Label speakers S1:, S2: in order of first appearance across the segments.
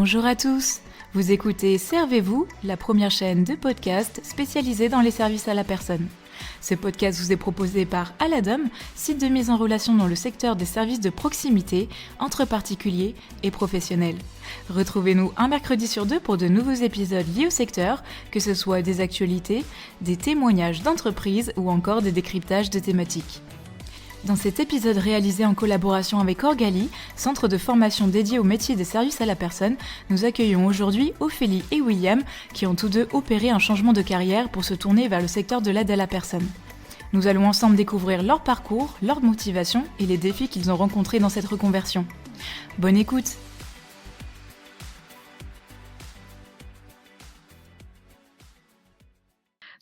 S1: Bonjour à tous, vous écoutez Servez-vous, la première chaîne de podcast spécialisée dans les services à la personne. Ce podcast vous est proposé par Aladom, site de mise en relation dans le secteur des services de proximité entre particuliers et professionnels. Retrouvez-nous un mercredi sur deux pour de nouveaux épisodes liés au secteur, que ce soit des actualités, des témoignages d'entreprises ou encore des décryptages de thématiques. Dans cet épisode réalisé en collaboration avec Orgali, centre de formation dédié au métier des services à la personne, nous accueillons aujourd'hui Ophélie et William qui ont tous deux opéré un changement de carrière pour se tourner vers le secteur de l'aide à la personne. Nous allons ensemble découvrir leur parcours, leur motivation et les défis qu'ils ont rencontrés dans cette reconversion. Bonne écoute!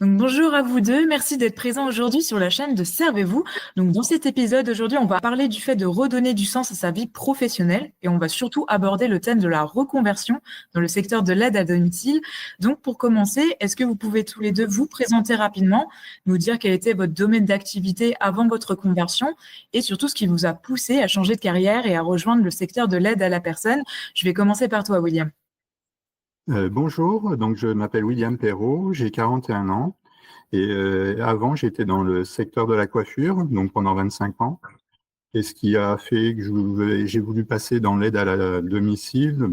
S1: Donc bonjour à vous deux, merci d'être présents aujourd'hui sur la chaîne de Servez-vous. Donc dans cet épisode aujourd'hui, on va parler du fait de redonner du sens à sa vie professionnelle et on va surtout aborder le thème de la reconversion dans le secteur de l'aide à domicile. Donc pour commencer, est-ce que vous pouvez tous les deux vous présenter rapidement, nous dire quel était votre domaine d'activité avant votre reconversion et surtout ce qui vous a poussé à changer de carrière et à rejoindre le secteur de l'aide à la personne. Je vais commencer par toi, William.
S2: Bonjour, donc je m'appelle William Perrault, j'ai 41 ans et avant j'étais dans le secteur de la coiffure, donc pendant 25 ans. Et ce qui a fait que j'ai voulu passer dans l'aide à la domicile,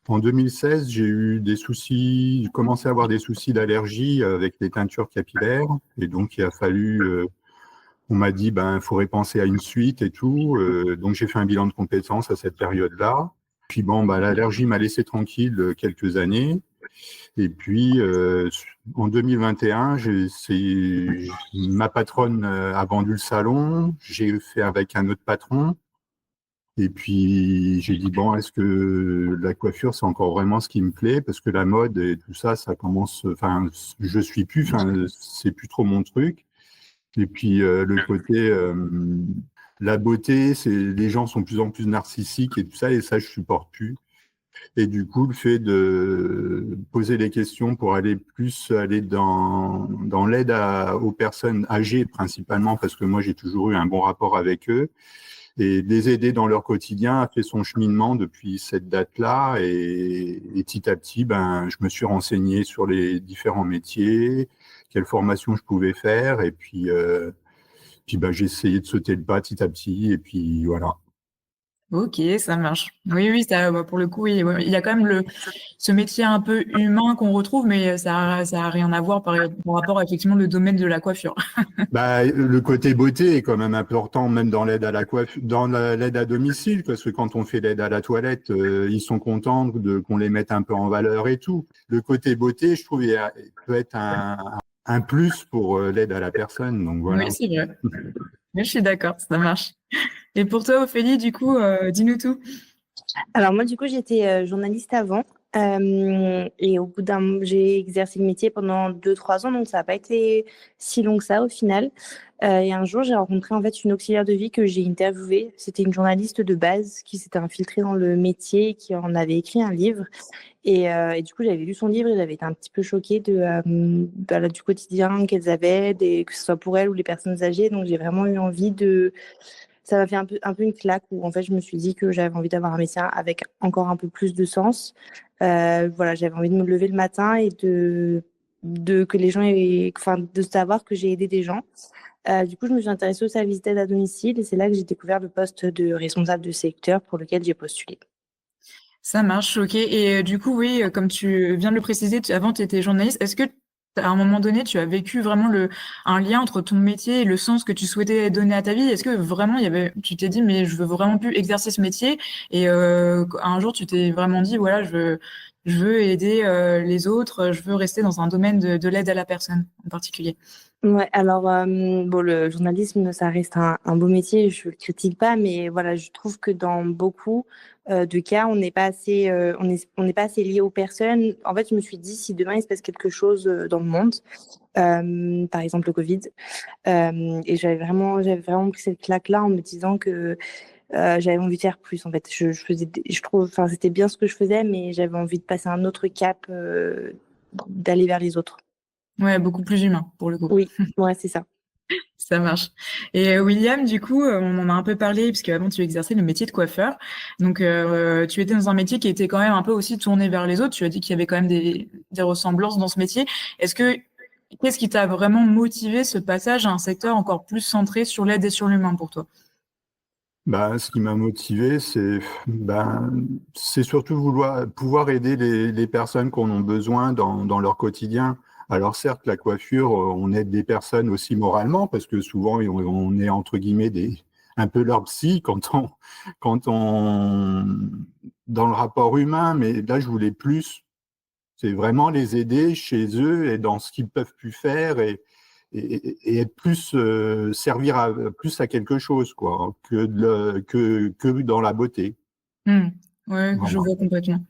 S2: en 2016 j'ai eu des soucis, j'ai commencé à avoir des soucis d'allergie avec les teintures capillaires et donc il a fallu, on m'a dit faut penser à une suite et tout, donc j'ai fait un bilan de compétences à cette période-là. Puis l'allergie m'a laissé tranquille quelques années. Et puis, en 2021, ma patronne a vendu le salon. J'ai fait avec un autre patron. Et puis, j'ai dit, est-ce que la coiffure, c'est encore vraiment ce qui me plaît? Parce que la mode et tout ça, ça commence... je suis plus... c'est plus trop mon truc. Et puis, le côté... la beauté, les gens sont de plus en plus narcissiques et tout ça, et ça, je supporte plus. Et du coup, le fait de poser les questions pour aller dans l'aide aux personnes âgées principalement, parce que moi, j'ai toujours eu un bon rapport avec eux, et les aider dans leur quotidien a fait son cheminement depuis cette date-là. Et petit à petit, je me suis renseigné sur les différents métiers, quelles formations je pouvais faire, et puis j'ai essayé de sauter le pas petit à petit, et puis voilà.
S1: Ok, ça marche. Oui, ça, pour le coup, oui, il y a quand même ce métier un peu humain qu'on retrouve, mais ça a rien à voir par rapport à effectivement le domaine de la coiffure.
S2: Le côté beauté est quand même important, même dans l'aide à la coiffure, dans l'aide à domicile, parce que quand on fait l'aide à la toilette, ils sont contents qu'on les mette un peu en valeur et tout. Le côté beauté, je trouve, il peut être un plus pour l'aide à la personne. Donc voilà.
S1: Oui, c'est vrai. Mais je suis d'accord, ça marche. Et pour toi, Ophélie, du coup, dis-nous tout.
S3: Alors moi, du coup, j'étais journaliste avant et au bout j'ai exercé le métier pendant 2-3 ans, donc ça n'a pas été si long que ça au final. Et un jour, j'ai rencontré en fait une auxiliaire de vie que j'ai interviewée. C'était une journaliste de base qui s'était infiltrée dans le métier et qui en avait écrit un livre. Et du coup, j'avais lu son livre et j'avais été un petit peu choquée du quotidien qu'elles avaient, que ce soit pour elles ou les personnes âgées. Donc j'ai vraiment eu envie ça m'a fait un peu une claque où en fait je me suis dit que j'avais envie d'avoir un métier avec encore un peu plus de sens. J'avais envie de me lever le matin et que les gens de savoir que j'ai aidé des gens. Du coup, je me suis intéressée au service d'aide à domicile et c'est là que j'ai découvert le poste de responsable de secteur pour lequel j'ai postulé.
S1: Ça marche, ok. Et du coup, oui, comme tu viens de le préciser, avant tu étais journaliste. Est-ce que à un moment donné, tu as vécu vraiment un lien entre ton métier et le sens que tu souhaitais donner à ta vie? Est-ce que vraiment tu t'es dit, mais je veux vraiment plus exercer ce métier? Et un jour, tu t'es vraiment dit, voilà, je veux aider les autres, je veux rester dans un domaine de l'aide à la personne en particulier.
S3: Ouais, alors le journalisme, ça reste un beau métier, je le critique pas, mais voilà, je trouve que dans beaucoup de cas, on n'est pas assez, on n'est pas assez lié aux personnes. En fait, je me suis dit, si demain il se passe quelque chose dans le monde, par exemple le Covid, et j'avais vraiment pris cette claque-là en me disant que j'avais envie de faire plus. En fait, je trouve, enfin, c'était bien ce que je faisais, mais j'avais envie de passer un autre cap, d'aller vers les autres.
S1: Ouais, beaucoup plus humain pour le coup.
S3: Oui, ouais, c'est ça.
S1: Ça marche. Et William, du coup, on en a un peu parlé, puisque avant tu exerçais le métier de coiffeur. Donc, tu étais dans un métier qui était quand même un peu aussi tourné vers les autres. Tu as dit qu'il y avait quand même des ressemblances dans ce métier. Qu'est-ce qui t'a vraiment motivé ce passage à un secteur encore plus centré sur l'aide et sur l'humain pour toi?
S2: Ce qui m'a motivé, c'est surtout pouvoir aider les personnes qui en ont besoin dans leur quotidien. Alors certes, la coiffure, on aide des personnes aussi moralement, parce que souvent on est entre guillemets un peu leur psy quand on dans le rapport humain. Mais là, je voulais plus. C'est vraiment les aider chez eux et dans ce qu'ils peuvent plus faire et être plus servir plus à quelque chose quoi que dans la beauté.
S1: Ouais, je
S2: Voilà.
S1: vois complètement.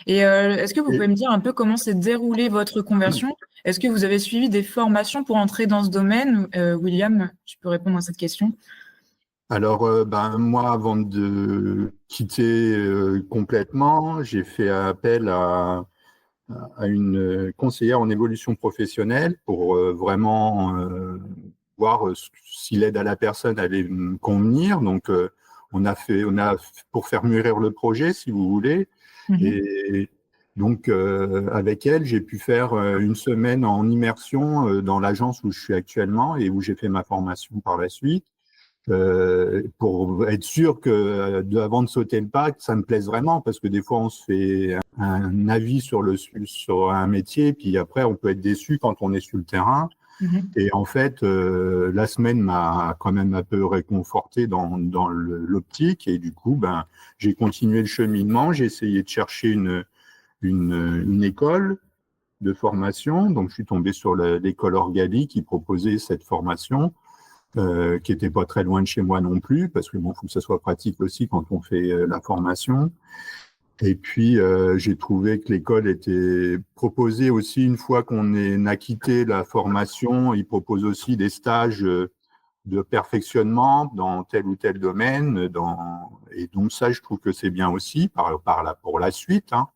S1: Et est-ce que vous
S2: Et
S1: pouvez me dire un peu comment s'est déroulée votre conversion? Est-ce que vous avez suivi des formations pour entrer dans ce domaine? William, tu peux répondre à cette question.
S2: alors, moi, avant de quitter complètement, j'ai fait appel à une conseillère en évolution professionnelle pour vraiment voir si l'aide à la personne allait me convenir. Donc, on a pour faire mûrir le projet, si vous voulez.
S1: Mhm.
S2: Et donc, avec elle, j'ai pu faire une semaine en immersion dans l'agence où je suis actuellement et où j'ai fait ma formation par la suite. Pour être sûr que avant de sauter le pas, que ça me plaise vraiment, parce que des fois on se fait un avis sur un métier, puis après on peut être déçu quand on est sur le terrain.
S1: Mhm.
S2: Et en fait, la semaine m'a quand même un peu réconforté dans l'optique, et du coup, j'ai continué le cheminement, j'ai essayé de chercher une école de formation, donc je suis tombé sur l'école Orgali qui proposait cette formation qui était pas très loin de chez moi non plus, parce que bon, faut que ça soit pratique aussi quand on fait la formation. Et puis, j'ai trouvé que l'école était proposée aussi une fois qu'on a quitté la formation. Il propose aussi des stages de perfectionnement dans tel ou tel domaine. Et donc ça, je trouve que c'est bien aussi pour la suite. Hein.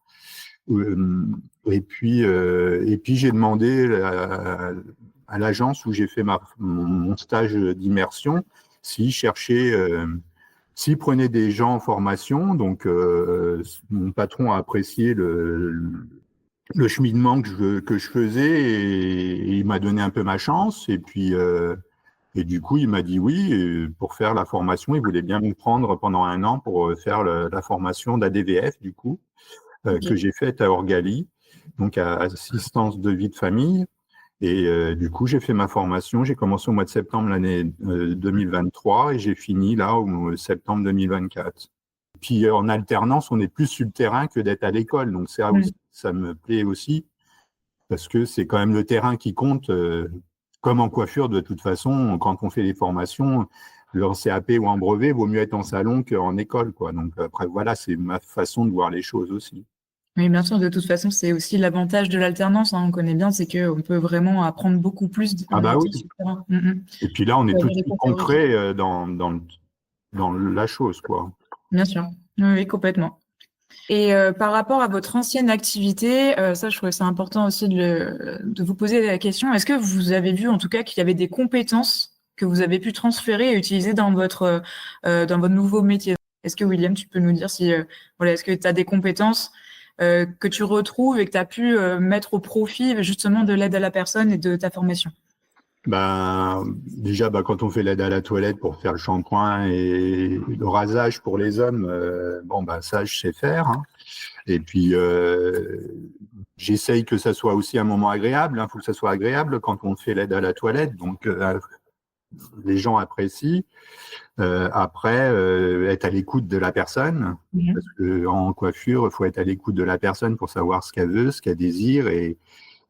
S2: Euh, et puis j'ai demandé à l'agence où j'ai fait mon stage d'immersion s'ils cherchaient, s'ils prenaient des gens en formation. Donc, mon patron a apprécié le cheminement que je faisais et il m'a donné un peu ma chance. Et puis, et du coup, il m'a dit oui pour faire la formation. Il voulait bien me prendre pendant un an pour faire la formation d'ADVF, du coup que
S1: Ok.
S2: j'ai faite à Orgali, donc à assistance de vie de famille. Et du coup, j'ai fait ma formation. J'ai commencé au mois de septembre l'année 2023 et j'ai fini là au septembre 2024. Puis en alternance, on est plus sur le terrain que d'être à l'école. Donc ça aussi,
S1: Mm.
S2: ça me plaît aussi parce que c'est quand même le terrain qui compte. Comme en coiffure, de toute façon, quand on fait des formations, en CAP ou en brevet, il vaut mieux être en salon qu'en école, quoi. Donc après, voilà, c'est ma façon de voir les choses aussi.
S1: Oui, bien sûr, de toute façon, c'est aussi l'avantage de l'alternance, hein, on connaît bien, c'est qu'on peut vraiment apprendre beaucoup plus
S2: Ah
S1: en
S2: bah
S1: étant
S2: oui.
S1: sur le terrain. Mm.
S2: Et puis là, on est
S1: Vous
S2: tout
S1: avez
S2: de
S1: des
S2: suite
S1: cours théoriques.
S2: concret dans la chose, quoi.
S1: Bien sûr, oui, oui, complètement. Et par rapport à votre ancienne activité, ça, je trouvais ça important aussi de vous poser la question. Est-ce que vous avez vu, en tout cas, qu'il y avait des compétences que vous avez pu transférer et utiliser dans votre nouveau métier? Est-ce que, William, tu peux nous dire si, voilà, est-ce que tu as des compétences que tu retrouves et que tu as pu mettre au profit justement de l'aide à la personne et de ta formation?
S2: Déjà, quand on fait l'aide à la toilette pour faire le shampoing et le rasage pour les hommes, ça, je sais faire. Hein. Et puis, j'essaye que ça soit aussi un moment agréable. Il faut que ça soit agréable quand on fait l'aide à la toilette. Donc, les gens apprécient. Après, être à l'écoute de la personne. Parce
S1: Mhm.
S2: que en coiffure, il faut être à l'écoute de la personne pour savoir ce qu'elle veut, ce qu'elle désire.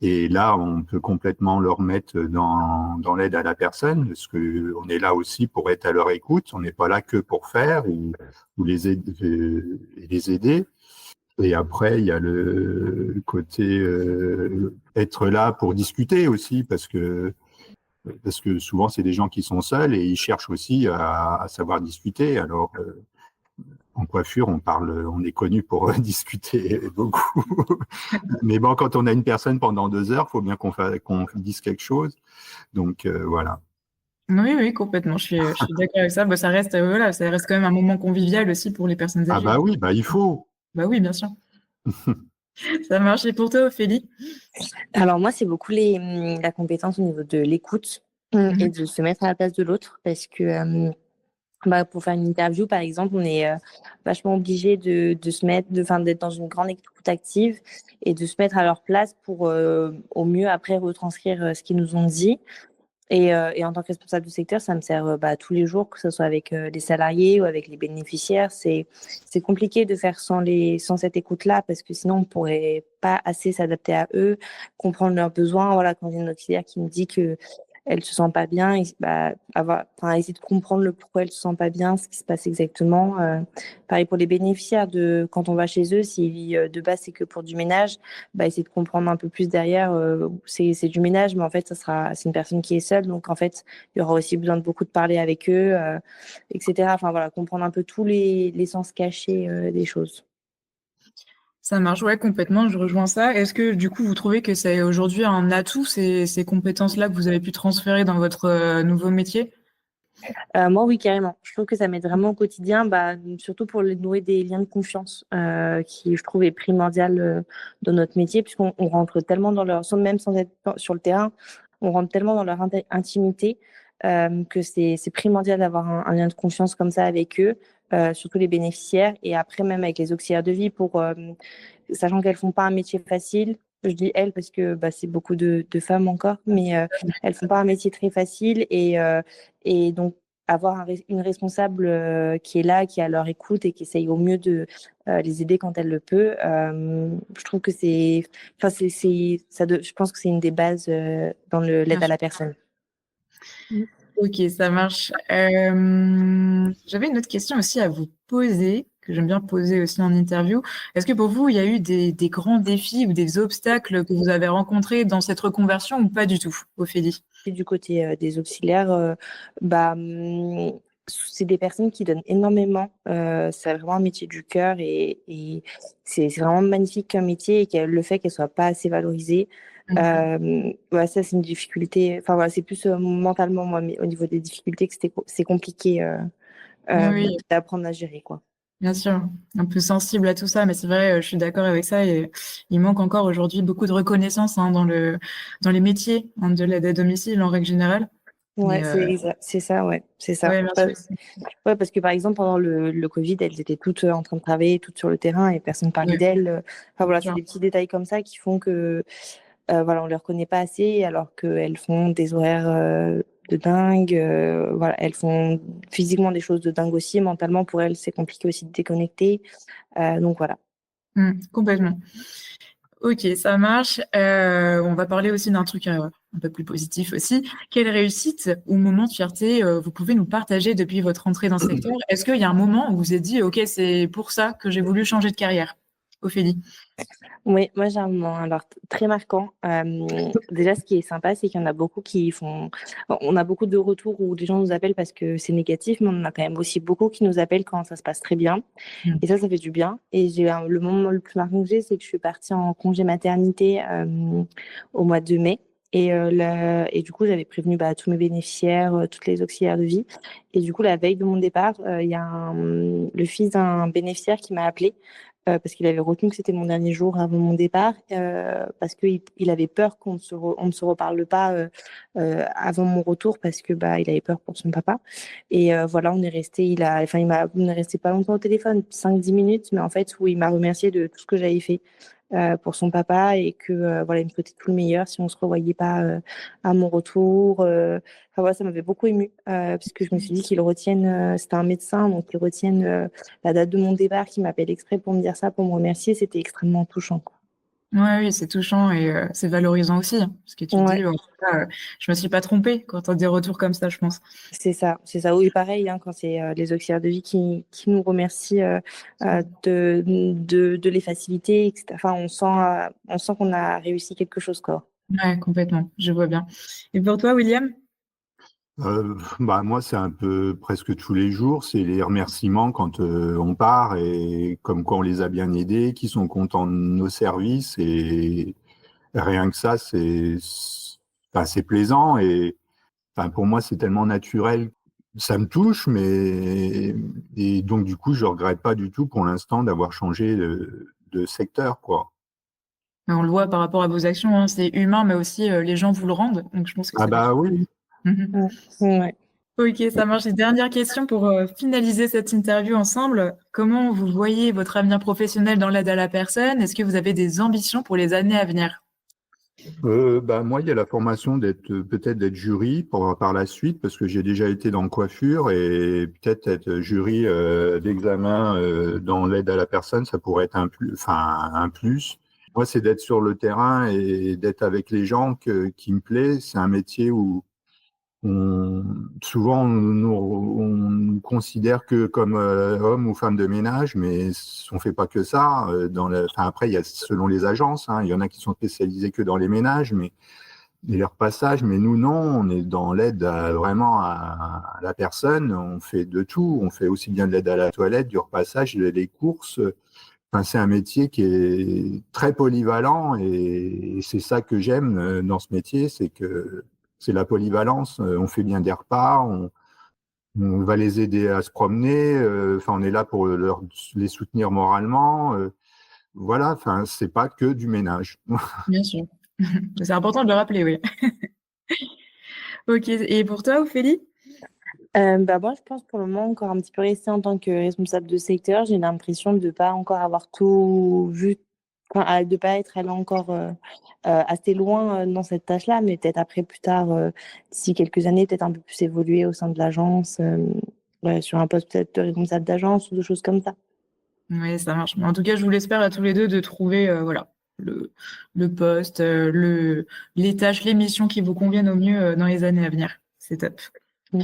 S2: Et là, on peut complètement leur mettre dans l'aide à la personne, parce que on est là aussi pour être à leur écoute. On n'est pas là que pour faire ou les aider. Et après, il y a le côté être là pour discuter aussi, parce que souvent c'est des gens qui sont seuls et ils cherchent aussi à savoir discuter. Alors en coiffure, on est connu pour discuter beaucoup. Mais bon, quand on a une personne pendant 2 heures, il faut bien qu'on dise quelque chose. Donc voilà.
S1: Oui, oui, complètement. Je suis d'accord avec ça. Bah, voilà, ça reste quand même un moment convivial aussi pour les personnes
S2: Ah
S1: âgées.
S2: bah oui, bah il faut.
S1: Bah oui, bien sûr. Ça marche. Et pour toi, Ophélie?
S3: Alors moi, c'est beaucoup la compétence au niveau de l'écoute et
S1: Mhm.
S3: de se mettre à la place de l'autre parce que pour faire une interview, par exemple, on est vachement obligé de se mettre, d'être dans une grande écoute active et de se mettre à leur place pour au mieux après retranscrire ce qu'ils nous ont dit. Et en tant que responsable du secteur, ça me sert tous les jours, que ce soit avec les salariés ou avec les bénéficiaires. C'est compliqué de faire sans cette écoute-là parce que sinon on pourrait pas assez s'adapter à eux, comprendre leurs besoins. Voilà, quand il y a une auxiliaire qui me dit que elle se sent pas bien, essayer de comprendre le pourquoi elle se sent pas bien, ce qui se passe exactement. Pareil pour les bénéficiaires quand on va chez eux, si de base c'est que pour du ménage, essayer de comprendre un peu plus derrière. C'est du ménage, mais en fait, c'est une personne qui est seule. Donc, en fait, il y aura aussi besoin de beaucoup de parler avec eux, etc. Enfin, voilà, comprendre un peu tous les sens cachés des choses.
S1: Ça marche, ouais, complètement. Je rejoins ça. Est-ce que du coup, vous trouvez que c'est aujourd'hui un atout, ces compétences-là que vous avez pu transférer dans votre nouveau métier?
S3: Moi, oui, carrément. Je trouve que ça m'aide vraiment au quotidien, surtout pour nouer des liens de confiance, qui, je trouve, est primordial dans notre métier, puisqu'on rentre tellement même sans être sur le terrain, on rentre tellement dans leur intimité, que c'est primordial d'avoir un lien de confiance comme ça avec eux, surtout les bénéficiaires, et après même avec les auxiliaires de vie, sachant qu'elles font pas un métier facile. Je dis elles parce que c'est beaucoup de femmes encore, mais elles font pas un métier très facile et donc avoir une responsable qui est là, qui est à leur écoute et qui essaye au mieux de les aider quand elle le peut. Je trouve que je pense que c'est une des bases dans
S1: Bien
S3: l'aide à
S1: sûr.
S3: la personne.
S1: Ok, ça marche. J'avais une autre question aussi à vous poser, que j'aime bien poser aussi en interview. Est-ce que pour vous, il y a eu des grands défis ou des obstacles que vous avez rencontrés dans cette reconversion ou pas du tout, Ophélie?
S3: Et du côté des auxiliaires, c'est des personnes qui donnent énormément. C'est vraiment un métier du cœur et c'est vraiment magnifique comme métier et le fait qu'elle soit pas assez valorisée, ça c'est une difficulté. Enfin voilà, c'est plus mentalement moi, mais au niveau des difficultés que c'est compliqué
S1: Oui,
S3: d'apprendre à gérer quoi.
S1: bien sûr, un peu sensible à tout ça, mais c'est vrai, je suis d'accord avec ça. Et il manque encore aujourd'hui beaucoup de reconnaissance hein, dans les métiers hein, de l'aide à domicile en règle générale.
S3: Ouais,
S1: Et
S3: c'est ça, ouais, c'est ça.
S1: ouais, bien sûr.
S3: Ouais, parce que par exemple, pendant le Covid, elles étaient toutes en train de travailler, toutes sur le terrain et personne ne parlait
S1: Ouais,
S3: d'elles. Enfin
S1: bien
S3: voilà, c'est
S1: sûr.
S3: des petits détails comme ça qui font que voilà, on ne les reconnaît pas assez alors qu'elles font des horaires de dingue. Voilà, elles font physiquement des choses de dingue aussi. Mentalement, pour elles, c'est compliqué aussi de déconnecter. Donc voilà.
S1: Complètement. Ok, ça marche. On va parler aussi d'un truc un peu plus positif aussi. Quelle réussite ou moment de fierté vous pouvez nous partager depuis votre entrée dans ce secteur? Est-ce qu'il y a un moment où vous vous êtes dit, OK, c'est pour ça que j'ai voulu changer de carrière? Ophélie.
S3: Oui, moi j'ai un moment alors très marquant. Déjà, ce qui est sympa, c'est qu'il y en a beaucoup qui font. Bon, on a beaucoup de retours où des gens nous appellent parce que c'est négatif, mais on en a quand même aussi beaucoup qui nous appellent quand ça se passe très bien.
S1: Mm.
S3: Et ça fait du bien. Et le moment le plus marquant que j'ai, c'est que je suis partie en congé maternité au mois de mai. Et du coup, j'avais prévenu tous mes bénéficiaires, toutes les auxiliaires de vie. Et du coup, la veille de mon départ, il y a le fils d'un bénéficiaire qui m'a appelé parce qu'il avait retenu que c'était mon dernier jour avant mon départ, parce qu'il avait peur on ne se reparle pas avant mon retour parce que il avait peur pour son papa. Et voilà, on est resté, on est resté pas longtemps au téléphone, 5-10 minutes, mais en fait, où il m'a remercié de tout ce que j'avais fait pour son papa et que voilà, il me souhaitait tout le meilleur si on se revoyait pas à mon retour. Enfin, voilà, ça m'avait beaucoup émue parce que je me suis dit qu'ils retiennent, c'était un médecin, donc qu'ils retiennent la date de mon départ, qu'ils m'appellent exprès pour me dire ça, pour me remercier, c'était extrêmement touchant, quoi.
S1: Ouais, oui, c'est touchant et c'est valorisant aussi, hein, parce que tu te
S3: Ouais,
S1: dis, bon, je me suis pas trompée quand tu as des retours comme ça, je pense.
S3: c'est ça. Oui, pareil, hein, quand c'est les auxiliaires de vie qui nous remercient de les faciliter, etc. Enfin, on sent qu'on a réussi quelque chose, quoi.
S1: Ouais, complètement, je vois bien. Et pour toi, William?
S2: Moi, c'est un peu presque tous les jours, c'est les remerciements quand on part et comme quoi on les a bien aidés, qui sont contents de nos services et rien que ça, c'est plaisant enfin, pour moi, c'est tellement naturel. Ça me touche, et donc, du coup, je regrette pas du tout pour l'instant d'avoir changé de secteur, quoi.
S1: Mais on le voit par rapport à vos actions, hein, c'est humain, mais aussi les gens vous le rendent. Donc je pense que
S2: Ah
S1: c'est
S2: bah oui.
S1: Mhm.
S3: Ouais.
S1: Ok, ça marche. Et dernière question pour finaliser cette interview ensemble. Comment vous voyez votre avenir professionnel dans l'aide à la personne? Est-ce que vous avez des ambitions pour les années à venir?
S2: Bah, moi, il y a la formation peut-être d'être jury par la suite, parce que j'ai déjà été dans coiffure, et peut-être être jury d'examen dans l'aide à la personne, ça pourrait être un plus. Moi, c'est d'être sur le terrain et d'être avec les gens qui me plaît. C'est un métier où souvent on nous considère que comme homme ou femme de ménage, mais on fait pas que ça. Après, il y a selon les agences, hein, il y en a qui sont spécialisés que dans les ménages, et leur passage. Mais nous, non, on est dans l'aide vraiment à la personne. On fait de tout. On fait aussi bien de l'aide à la toilette, du repassage, des courses. Enfin, c'est un métier qui est très polyvalent, et c'est ça que j'aime dans ce métier, c'est que c'est la polyvalence. On fait bien des repas, on va les aider à se promener. Enfin, on est là pour les soutenir moralement. Voilà. Enfin, c'est pas que du ménage.
S1: Bien sûr. C'est important de le rappeler, oui. Ok. Et pour toi, Ophélie?
S3: Bah moi, je pense pour le moment encore un petit peu rester en tant que responsable de secteur. J'ai l'impression de ne pas encore avoir tout vu, enfin, de ne pas être allée encore assez loin dans cette tâche-là, mais peut-être après, plus tard, d'ici quelques années, peut-être un peu plus évoluer au sein de l'agence, ouais, sur un poste peut-être de responsable d'agence ou de choses comme ça.
S1: Oui, ça marche. Mais en tout cas, je vous l'espère à tous les deux de trouver voilà, le poste, les tâches, les missions qui vous conviennent au mieux dans les années à venir. C'est top.
S3: Mm.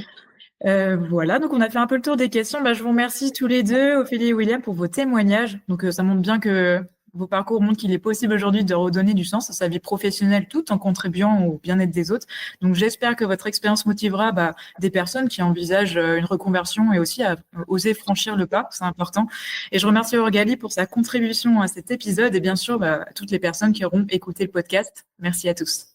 S1: Voilà, donc on a fait un peu le tour des questions. Bah, je vous remercie tous les deux, Ophélie et William, pour vos témoignages. Donc ça montre bien que vos parcours montrent qu'il est possible aujourd'hui de redonner du sens à sa vie professionnelle tout en contribuant au bien-être des autres. Donc j'espère que votre expérience motivera des personnes qui envisagent une reconversion et aussi à oser franchir le pas, c'est important. Et je remercie Orgali pour sa contribution à cet épisode et bien sûr à toutes les personnes qui auront écouté le podcast. Merci à tous.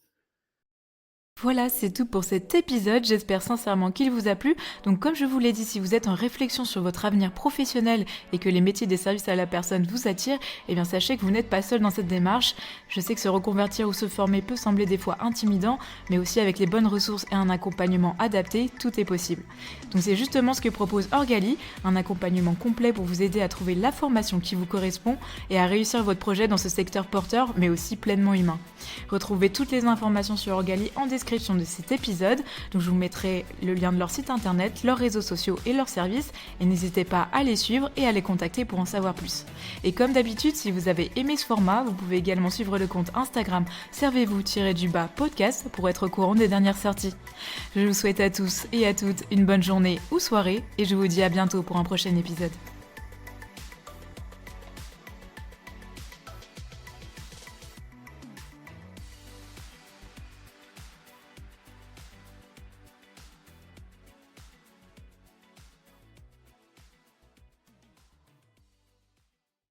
S1: Voilà, c'est tout pour cet épisode. J'espère sincèrement qu'il vous a plu. Donc comme je vous l'ai dit, si vous êtes en réflexion sur votre avenir professionnel et que les métiers des services à la personne vous attirent, eh bien sachez que vous n'êtes pas seul dans cette démarche. Je sais que se reconvertir ou se former peut sembler des fois intimidant, mais aussi avec les bonnes ressources et un accompagnement adapté, tout est possible. Donc c'est justement ce que propose Orgali, un accompagnement complet pour vous aider à trouver la formation qui vous correspond et à réussir votre projet dans ce secteur porteur, mais aussi pleinement humain. Retrouvez toutes les informations sur Orgali en description de cet épisode, donc je vous mettrai le lien de leur site internet, leurs réseaux sociaux et leurs services, et n'hésitez pas à les suivre et à les contacter pour en savoir plus. Et comme d'habitude, si vous avez aimé ce format, vous pouvez également suivre le compte Instagram servez-vous-podcast pour être au courant des dernières sorties. Je vous souhaite à tous et à toutes une bonne journée ou soirée, et je vous dis à bientôt pour un prochain épisode.